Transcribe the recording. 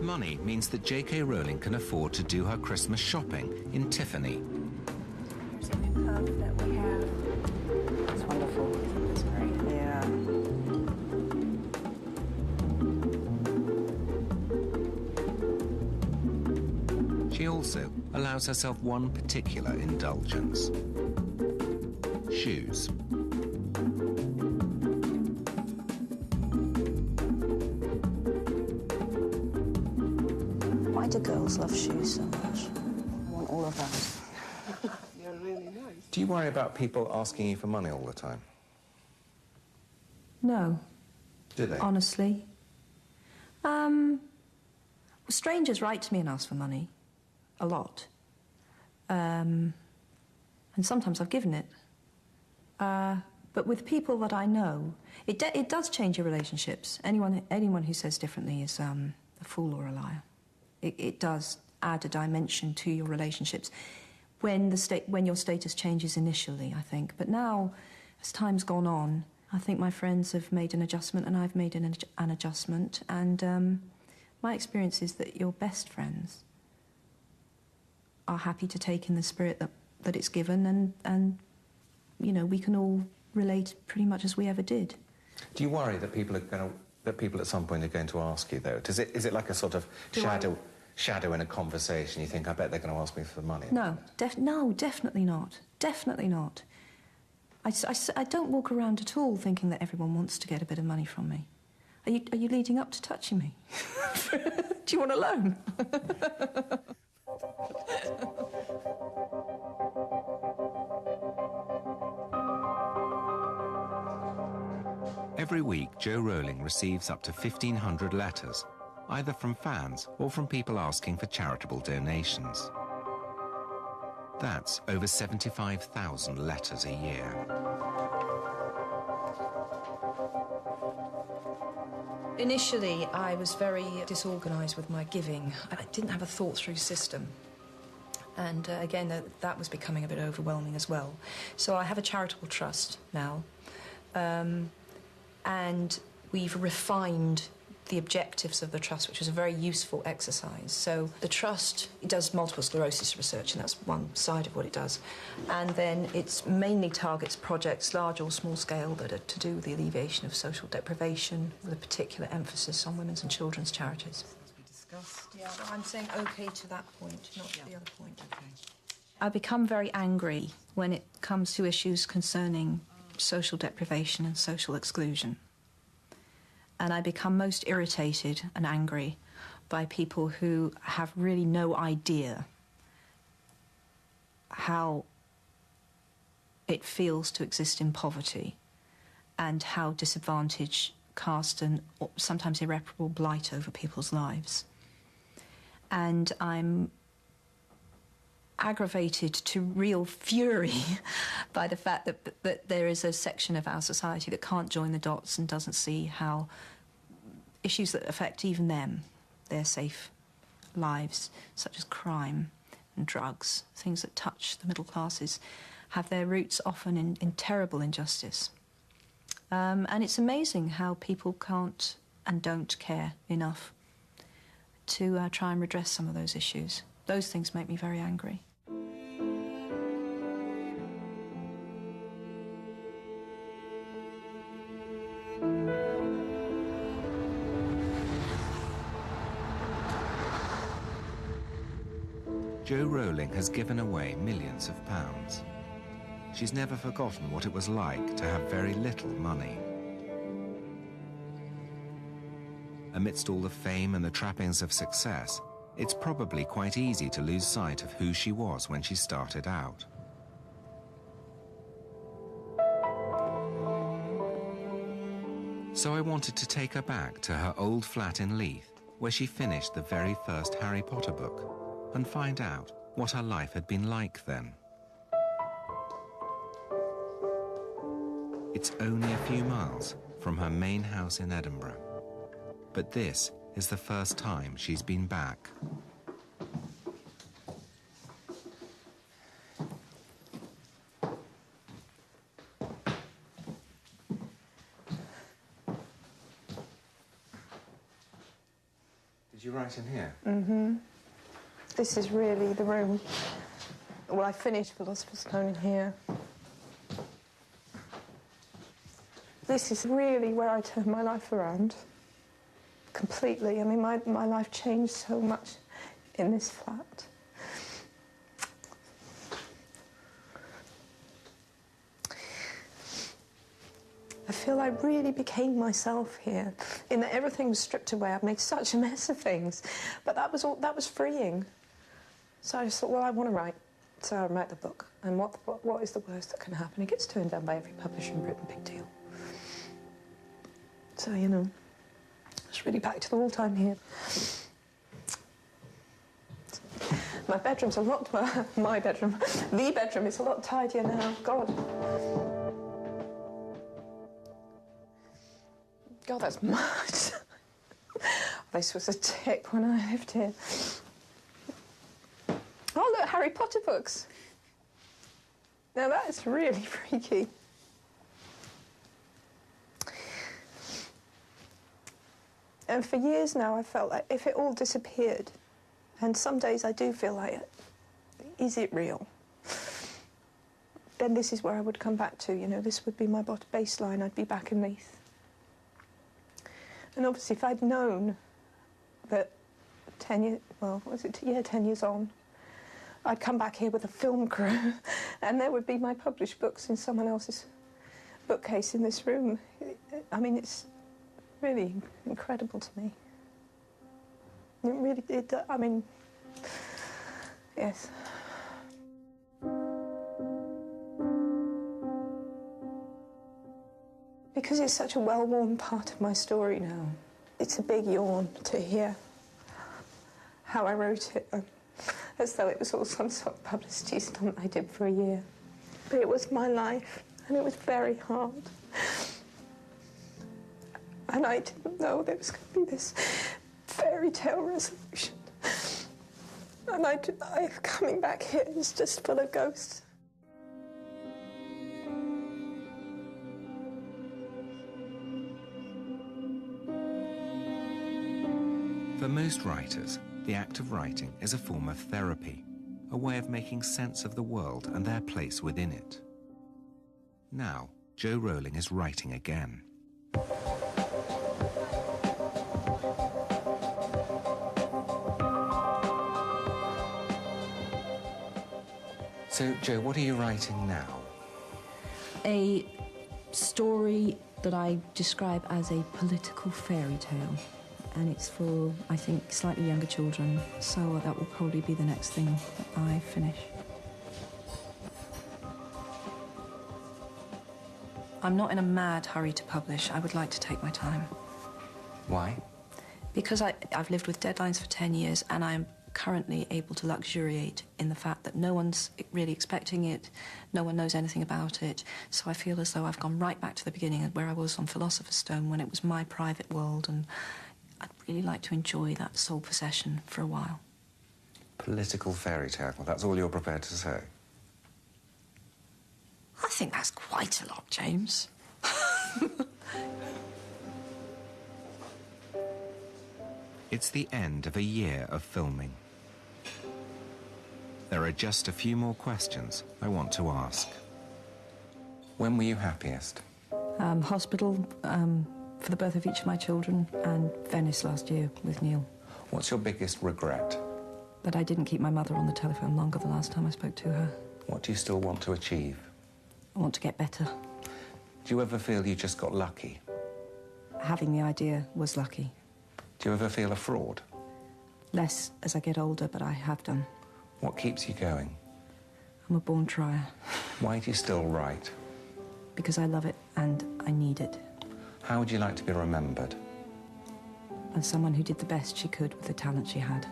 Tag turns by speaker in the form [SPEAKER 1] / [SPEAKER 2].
[SPEAKER 1] Money means that JK Rowling can afford to do her Christmas shopping in Tiffany.
[SPEAKER 2] There's a new puff that we have. It's wonderful. It's great. Yeah.
[SPEAKER 1] She also allows herself one particular indulgence: shoes.
[SPEAKER 2] Why do girls love shoes so much? I want all of those.
[SPEAKER 3] You're really nice.
[SPEAKER 1] Do you worry about people asking you for money all the time?
[SPEAKER 2] No.
[SPEAKER 1] Do they?
[SPEAKER 2] Honestly. Strangers write to me and ask for money. A lot. And sometimes I've given it. But with people that I know, it does change your relationships. Anyone who says differently is a fool or a liar. It does add a dimension to your relationships when your status changes initially, I think. But now, as time's gone on, I think my friends have made an adjustment and I've made an adjustment. And my experience is that your best friends are happy to take in the spirit that it's given, and you know, we can all relate pretty much as we ever did.
[SPEAKER 1] Do you worry that people at some point are going to ask you, though? Is it like a sort of shadow in a conversation? You think, I bet they're going to ask me for money.
[SPEAKER 2] No, definitely not. Definitely not. I don't walk around at all thinking that everyone wants to get a bit of money from me. Are you leading up to touching me? Do you want a loan?
[SPEAKER 1] Every week, Jo Rowling receives up to 1,500 letters, either from fans or from people asking for charitable donations. That's over 75,000 letters a year.
[SPEAKER 2] Initially, I was very disorganised with my giving. I didn't have a thought-through system. And again, that was becoming a bit overwhelming as well. So I have a charitable trust now. And we've refined the objectives of the trust, which was a very useful exercise. So the trust does multiple sclerosis research, and that's one side of what it does. And then it mainly targets projects, large or small scale, that are to do with the alleviation of social deprivation, with a particular emphasis on women's and children's charities.
[SPEAKER 3] As we discussed.
[SPEAKER 2] Yeah, but I'm saying OK to that point, not to the other point.
[SPEAKER 3] Okay.
[SPEAKER 2] I become very angry when it comes to issues concerning social deprivation and social exclusion. And I become most irritated and angry by people who have really no idea how it feels to exist in poverty and how disadvantage cast an sometimes irreparable blight over people's lives. And I'm aggravated to real fury by the fact that there is a section of our society that can't join the dots and doesn't see how issues that affect even them, their safe lives, such as crime and drugs, things that touch the middle classes, have their roots often in terrible injustice. And it's amazing how people can't and don't care enough to try and redress some of those issues. Those things make me very angry.
[SPEAKER 1] Jo Rowling has given away millions of pounds. She's never forgotten what it was like to have very little money. Amidst all the fame and the trappings of success, it's probably quite easy to lose sight of who she was when she started out. So I wanted to take her back to her old flat in Leith, where she finished the very first Harry Potter book, and find out what her life had been like then. It's only a few miles from her main house in Edinburgh, but this is the first time she's been back. Did you write in here?
[SPEAKER 3] Mm-hmm. This is really the room. Well, I finished Philosopher's Stone in here. This is really where I turned my life around. Completely. I mean, my life changed so much in this flat. I feel I really became myself here, in that everything was stripped away. I've made such a mess of things, but that was freeing. So I just thought, well, I want to write. So I wrote the book, and what is the worst that can happen? It gets turned down by every publisher in Britain, big deal. So, you know, it's really back to the old time here. My bedroom's a lot, my bedroom, the bedroom is a lot tidier now, God. God, that's much. This was a tip when I lived here. Oh, look, Harry Potter books. Now that's really freaky. And for years now, I felt like if it all disappeared, and some days I do feel like, is it real? Then this is where I would come back to, you know, this would be my baseline. I'd be back in Leith. And obviously, if I'd known that 10 years, well, was it, yeah, 10 years on, I'd come back here with a film crew, and there would be my published books in someone else's bookcase in this room. I mean, it's really incredible to me. It really, I mean, yes. Because it's such a well-worn part of my story now, it's a big yawn to hear how I wrote it, as though it was all some sort of publicity stunt I did for a year. But it was my life, and it was very hard. And I didn't know there was going to be this fairy tale resolution. And I coming back here is just full of ghosts.
[SPEAKER 1] For most writers, the act of writing is a form of therapy, a way of making sense of the world and their place within it. Now, Jo Rowling is writing again. So, Jo, what are you writing now?
[SPEAKER 2] A story that I describe as a political fairy tale. And it's for, I think, slightly younger children, so that will probably be the next thing that I finish. I'm not in a mad hurry to publish. I would like to take my time.
[SPEAKER 1] Why?
[SPEAKER 2] Because I've lived with deadlines for 10 years, and I'm currently able to luxuriate in the fact that no one's really expecting it, no one knows anything about it, so I feel as though I've gone right back to the beginning where I was on Philosopher's Stone when it was my private world, and I'd really like to enjoy that sole possession for a while.
[SPEAKER 1] Political fairy tale. Well, that's all you're prepared to say?
[SPEAKER 2] I think that's quite a lot, James.
[SPEAKER 1] It's the end of a year of filming. There are just a few more questions I want to ask. When were you happiest?
[SPEAKER 2] Hospital, for the birth of each of my children, and Venice last year with Neil.
[SPEAKER 1] What's your biggest regret?
[SPEAKER 2] That I didn't keep my mother on the telephone longer the last time I spoke to her.
[SPEAKER 1] What do you still want to achieve?
[SPEAKER 2] I want to get better.
[SPEAKER 1] Do you ever feel you just got lucky?
[SPEAKER 2] Having the idea was lucky.
[SPEAKER 1] Do you ever feel a fraud?
[SPEAKER 2] Less as I get older, but I have done.
[SPEAKER 1] What keeps you going?
[SPEAKER 2] I'm a born trier.
[SPEAKER 1] Why do you still write?
[SPEAKER 2] Because I love it and I need it.
[SPEAKER 1] How would you like to be remembered?
[SPEAKER 2] As someone who did the best she could with the talent she had.